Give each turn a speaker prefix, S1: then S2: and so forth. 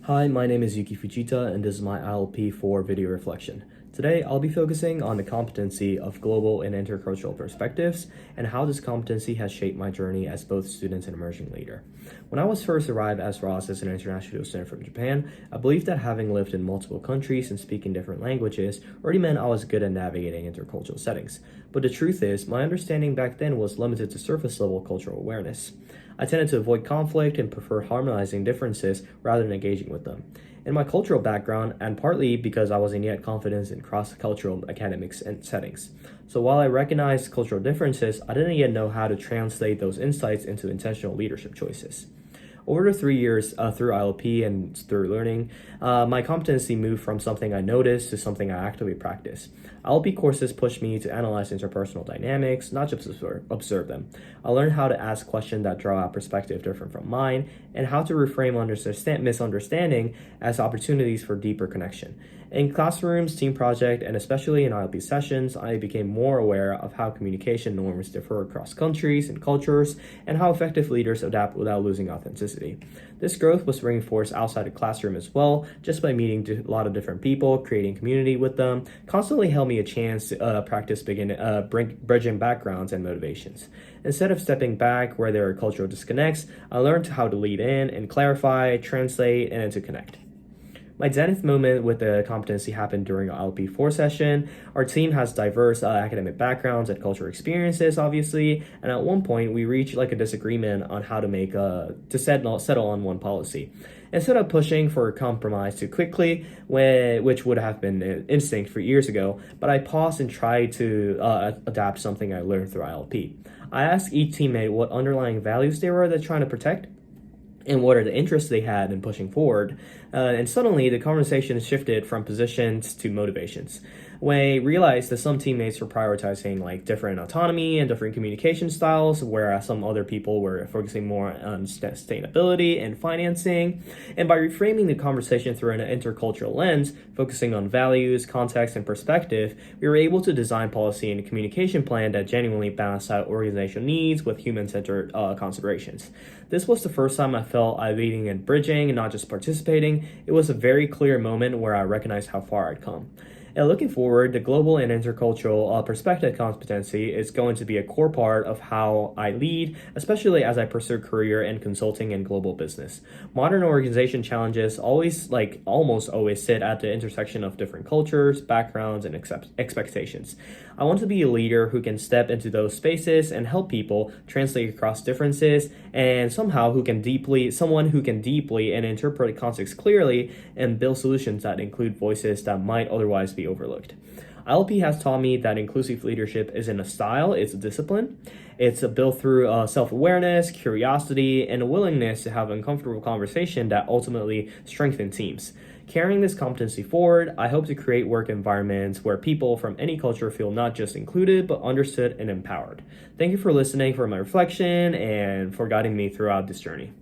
S1: Hi, my name is Yuki Fujita, and this is my ILP for video reflection. Today, I'll be focusing on the competency of global and intercultural perspectives and how this competency has shaped my journey as both student and emerging leader. When I was first arrived as Ross as an international student from Japan, I believed that having lived in multiple countries and speaking different languages already meant I was good at navigating intercultural settings. But the truth is, my understanding back then was limited to surface level cultural awareness. I tended to avoid conflict and prefer harmonizing differences rather than engaging with them. In my cultural background, and partly because I wasn't yet confident in cross-cultural academic settings. So while I recognized cultural differences, I didn't yet know how to translate those insights into intentional leadership choices. Over the 3 years through ILP and through learning, my competency moved from something I noticed to something I actively practice. ILP courses pushed me to analyze interpersonal dynamics, not just observe them. I learned how to ask questions that draw a perspective different from mine, and how to reframe misunderstanding as opportunities for deeper connection. In classrooms, team project, and especially in ILP sessions, I became more aware of how communication norms differ across countries and cultures, and how effective leaders adapt without losing authenticity. This growth was reinforced outside the classroom as well, just by meeting a lot of different people, creating community with them, constantly held me a chance to practice bridging backgrounds and motivations. Instead of stepping back where there are cultural disconnects, I learned how to lead in and clarify, translate, and to connect. My zenith moment with the competency happened during our ILP4 session. Our team has diverse academic backgrounds and cultural experiences, obviously, and at one point we reached a disagreement on how to settle on one policy. Instead of pushing for a compromise too quickly, which would have been an instinct for years ago, but I paused and tried to adapt something I learned through ILP. I asked each teammate what underlying values they were trying to protect, and what are the interests they had in pushing forward. And suddenly the conversation shifted from positions to motivations. When I realized that some teammates were prioritizing different autonomy and different communication styles, whereas some other people were focusing more on sustainability and financing. And by reframing the conversation through an intercultural lens, focusing on values, context, and perspective, we were able to design policy and a communication plan that genuinely balanced out organizational needs with human-centered considerations. This was the first time I felt I leading and bridging and not just participating. It was a very clear moment where I recognized how far I'd come. And looking forward, the global and intercultural perspective competency is going to be a core part of how I lead, especially as I pursue career in consulting and global business. Modern organization challenges almost always sit at the intersection of different cultures, backgrounds, and expectations. I want to be a leader who can step into those spaces and help people translate across differences, and someone who can deeply and interpret context clearly and build solutions that include voices that might otherwise be overlooked. ILP has taught me that inclusive leadership isn't a style, it's a discipline. It's built through self-awareness, curiosity, and a willingness to have uncomfortable conversation that ultimately strengthen teams. Carrying this competency forward, I hope to create work environments where people from any culture feel not just included, but understood and empowered. Thank you for listening for my reflection and for guiding me throughout this journey.